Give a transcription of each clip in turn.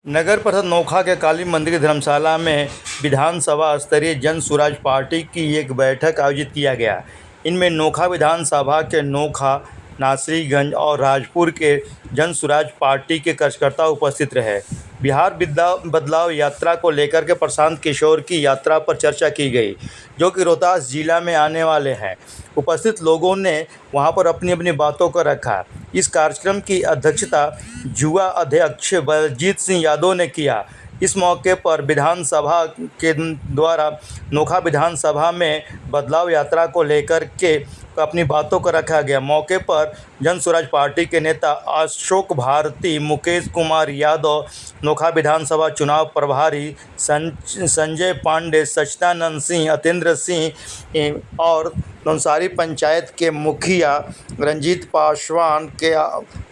नगर परिषद नोखा के काली मंदिर धर्मशाला में विधानसभा स्तरीय जन सुराज पार्टी की एक बैठक आयोजित किया गया। इनमें नोखा विधानसभा के नोखा, नासरीगंज और राजपुर के जन सुराज पार्टी के कार्यकर्ता उपस्थित रहे। बिहार बदलाव यात्रा को लेकर के प्रशांत किशोर की यात्रा पर चर्चा की गई, जो कि रोहतास जिला में आने वाले हैं। उपस्थित लोगों ने वहां पर अपनी अपनी बातों को रखा। इस कार्यक्रम की अध्यक्षता युवा अध्यक्ष बलजीत सिंह यादव ने किया। इस मौके पर विधानसभा के द्वारा नोखा विधानसभा में बदलाव यात्रा को लेकर के अपनी बातों को रखा गया। मौके पर जन स्वराज पार्टी के नेता अशोक भारती, मुकेश कुमार यादव, नोखा विधानसभा चुनाव प्रभारी संजय पांडे, सच्चिदानंद सिंह, अतेंद्र सिंह और नौसारी पंचायत के मुखिया रंजीत पासवान के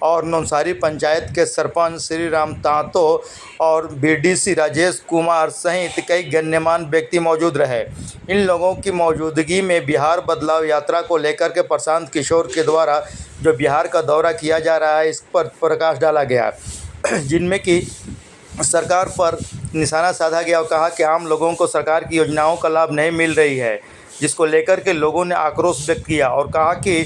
और नौसारी पंचायत के सरपंच श्री राम तातो और बीडीसी राजेश कुमार सहित कई गण्यमान्य व्यक्ति मौजूद रहे। इन लोगों की मौजूदगी में बिहार बदलाव यात्रा को लेकर के प्रशांत किशोर के द्वारा जो बिहार का दौरा किया जा रहा है, इस पर प्रकाश डाला गया, जिनमें कि सरकार पर निशाना साधा गया और कहा कि आम लोगों को सरकार की योजनाओं का लाभ नहीं मिल रही है, जिसको लेकर के लोगों ने आक्रोश व्यक्त किया और कहा कि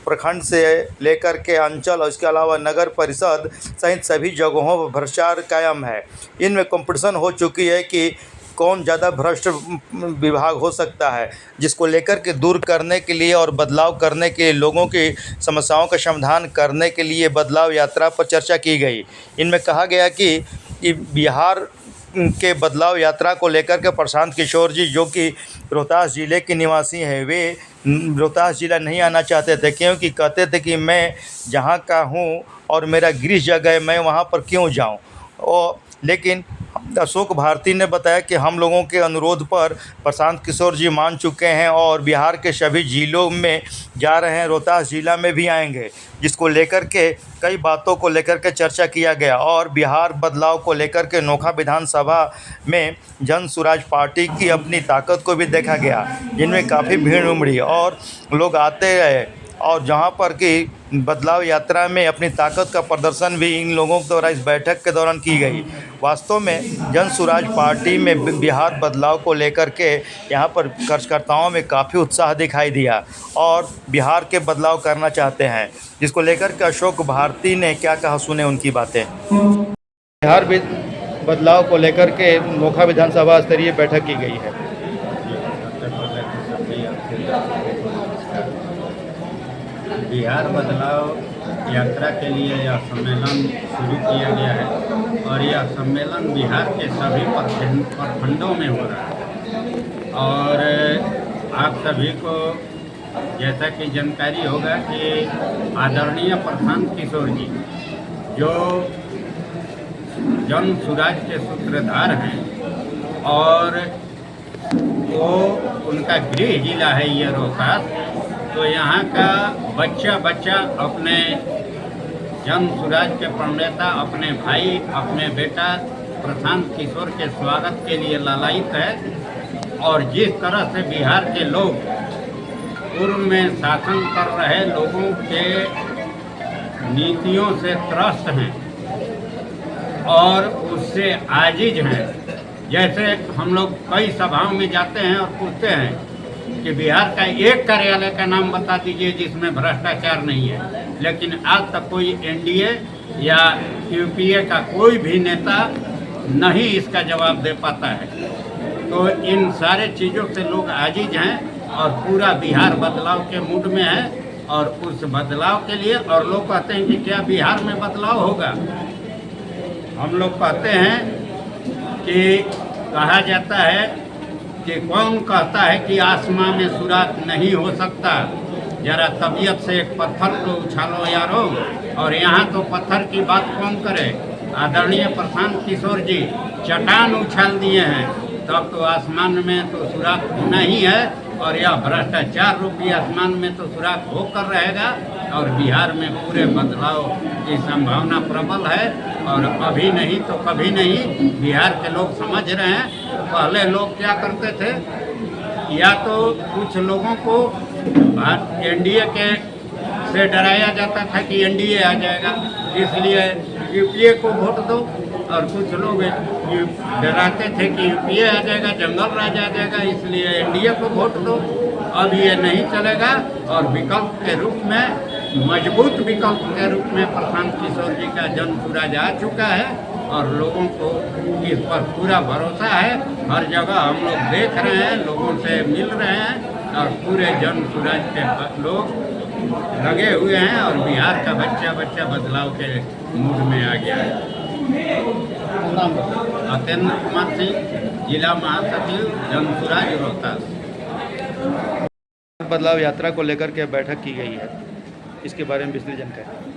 प्रखंड से लेकर के अंचल और इसके अलावा नगर परिषद सहित सभी जगहों पर भ्रष्टाचार कायम है। इनमें कंपटीशन हो चुकी है कि कौन ज़्यादा भ्रष्ट विभाग हो सकता है, जिसको लेकर के दूर करने के लिए और बदलाव करने के लिए, लोगों की समस्याओं का समाधान करने के लिए बदलाव यात्रा पर चर्चा की गई। इनमें कहा गया कि बिहार के बदलाव यात्रा को लेकर के प्रशांत किशोर जी, जो कि रोहतास ज़िले के निवासी हैं, वे रोहतास ज़िला नहीं आना चाहते थे, क्योंकि कहते थे कि मैं जहाँ का हूँ और मेरा गृह जगह है, मैं वहाँ पर क्यों जाऊँ। और लेकिन अशोक भारती ने बताया कि हम लोगों के अनुरोध पर प्रशांत किशोर जी मान चुके हैं और बिहार के सभी जिलों में जा रहे हैं, रोहतास ज़िला में भी आएंगे, जिसको लेकर के कई बातों को लेकर के चर्चा किया गया। और बिहार बदलाव को लेकर के नोखा विधानसभा में जन सुराज पार्टी की अपनी ताकत को भी देखा गया, जिनमें काफ़ी भीड़ उमड़ी और लोग आते रहे और जहां पर कि बदलाव यात्रा में अपनी ताकत का प्रदर्शन भी इन लोगों के द्वारा इस बैठक के दौरान की गई। वास्तव में जन सुराज पार्टी में बिहार बदलाव को लेकर के यहां पर कार्यकर्ताओं में काफ़ी उत्साह दिखाई दिया और बिहार के बदलाव करना चाहते हैं, जिसको लेकर के अशोक भारती ने क्या कहा, सुने उनकी बातें। बिहार बदलाव को लेकर के नोखा विधानसभा स्तरीय बैठक की गई है। बिहार बदलाव यात्रा के लिए यह सम्मेलन शुरू किया गया है और यह सम्मेलन बिहार के सभी प्रखंडों में हो रहा है। और आप सभी को जैसा कि जानकारी होगा कि आदरणीय प्रशांत किशोर जी, जो जन सुराज के सूत्रधार हैं और वो उनका गृह जिला है ये रोहतास, तो यहाँ का बच्चा अपने जन सुराज के प्रणेता, अपने भाई, अपने बेटा प्रशांत किशोर के स्वागत के लिए लालायित है। और जिस तरह से बिहार के लोग पूर्व में शासन कर रहे लोगों के नीतियों से त्रस्त हैं और उससे आजिज हैं। जैसे हम लोग कई सभाओं में जाते हैं और पूछते हैं कि बिहार का एक कार्यालय का नाम बता दीजिए जिसमें भ्रष्टाचार नहीं है, लेकिन आज तक कोई एनडीए या यूपीए का कोई भी नेता नहीं इसका जवाब दे पाता है। तो इन सारे चीज़ों से लोग आजिज हैं और पूरा बिहार बदलाव के मूड में है और उस बदलाव के लिए, और लोग कहते हैं कि क्या बिहार में बदलाव होगा। हम लोग कहते हैं कि कहा जाता है कि कौन कहता है कि आसमां में सुराग नहीं हो सकता, जरा तबीयत से एक पत्थर को उछालो यारो। और यहाँ तो पत्थर की बात कौन करे, आदरणीय प्रशांत किशोर जी चट्टान उछाल दिए हैं, तब तो आसमान में तो सुराग होना ही है और यह भ्रष्टाचार रूपी आसमान में तो सुराग होकर रहेगा। और बिहार में पूरे बदलाव की संभावना प्रबल है और अभी नहीं तो कभी नहीं बिहार के लोग समझ रहे हैं। पहले लोग क्या करते थे, या तो कुछ लोगों को एनडीए के से डराया जाता था कि एनडीए आ जाएगा, इसलिए यूपीए को वोट दो, और कुछ लोग ये डराते थे कि यूपीए आ जाएगा, जंगल राज आ जाएगा, इसलिए एनडीए को वोट दो। अब ये नहीं चलेगा और विकल्प के रूप में, मजबूत विकल्प के रूप में प्रशांत किशोर जी का जन सूरज आ चुका है और लोगों को इस पर पूरा भरोसा है। हर जगह हम लोग देख रहे हैं, लोगों से मिल रहे हैं और पूरे जन सूरज के लोग लगे हुए हैं और बिहार का बच्चा बच्चा बदलाव के मूड में आ गया है। अतेंद्र कुमार सिंह, जिला महासचिव जन सूरज रोहतास। बदलाव यात्रा को लेकर के बैठक की गई है, इसके बारे में विस्तृत जानकारी।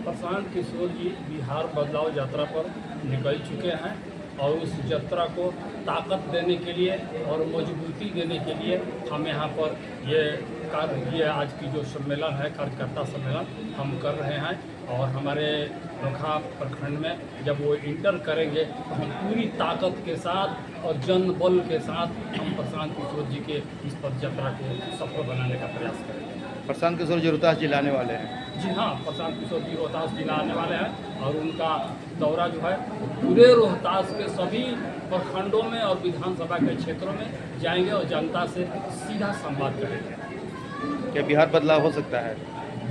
प्रशांत किशोर जी बिहार बदलाव यात्रा पर निकल चुके हैं और उस यात्रा को ताकत देने के लिए और मजबूती देने के लिए हम यहाँ पर ये आज की जो सम्मेलन है, कार्यकर्ता सम्मेलन हम कर रहे हैं। और हमारे नोखा प्रखंड में जब वो इंटर करेंगे तो हम पूरी ताकत के साथ और जन बल के साथ हम प्रशांत किशोर जी के इस पद यात्रा को सफल बनाने का प्रयास करेंगे। प्रशांत किशोर जी रोहतास जिला आने वाले हैं। जी हाँ, प्रशांत किशोर जी रोहतास जिला आने वाले हैं और उनका दौरा जो है पूरे रोहतास के सभी प्रखंडों में और विधानसभा के क्षेत्रों में जाएंगे और जनता से सीधा संवाद करेंगे। क्या बिहार बदलाव हो सकता है?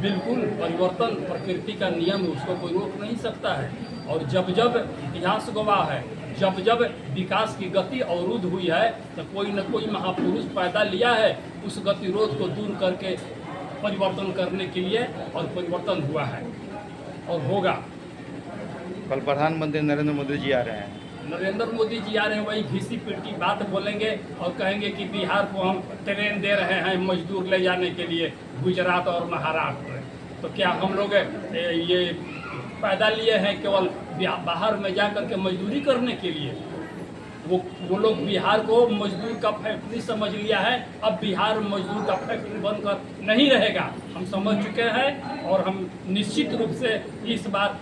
बिल्कुल, परिवर्तन प्रकृति का नियम है, उसको कोई रोक नहीं सकता है। और जब जब इतिहास गवाह है, जब जब विकास की गति अवरुद्ध हुई है तो कोई न कोई महापुरुष पैदा लिया है उस गतिरोध को दूर करके परिवर्तन करने के लिए, और परिवर्तन हुआ है और होगा। कल प्रधानमंत्री नरेंद्र मोदी जी आ रहे हैं। नरेंद्र मोदी जी आ रहे हैं, वही घिसी पिटी बात बोलेंगे और कहेंगे कि बिहार को हम ट्रेन दे रहे हैं मजदूर ले जाने के लिए गुजरात और महाराष्ट्र। तो क्या हम लोग ये पैदा लिए हैं केवल बाहर में जा कर के मजदूरी करने के लिए? वो लोग बिहार को मजदूर का फैक्ट्री समझ लिया है। अब बिहार मजदूर का फैक्ट्री बनकर नहीं रहेगा, हम समझ चुके हैं। और हम निश्चित रूप से इस बार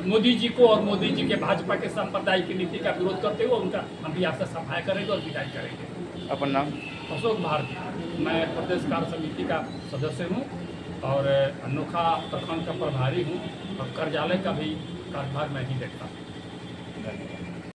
मोदी जी को और मोदी जी के भाजपा के सांप्रदायिक नीति का विरोध करते हुए उनका हम बिहार से सफाई करेंगे और विदाई करेंगे। अपन नाम? अशोक भारती, मैं प्रदेश कार्य समिति का सदस्य हूँ और अनोखा प्रखंड का प्रभारी हूँ और कार्यालय का भी कार्यभार मैं ही देखता हूँ।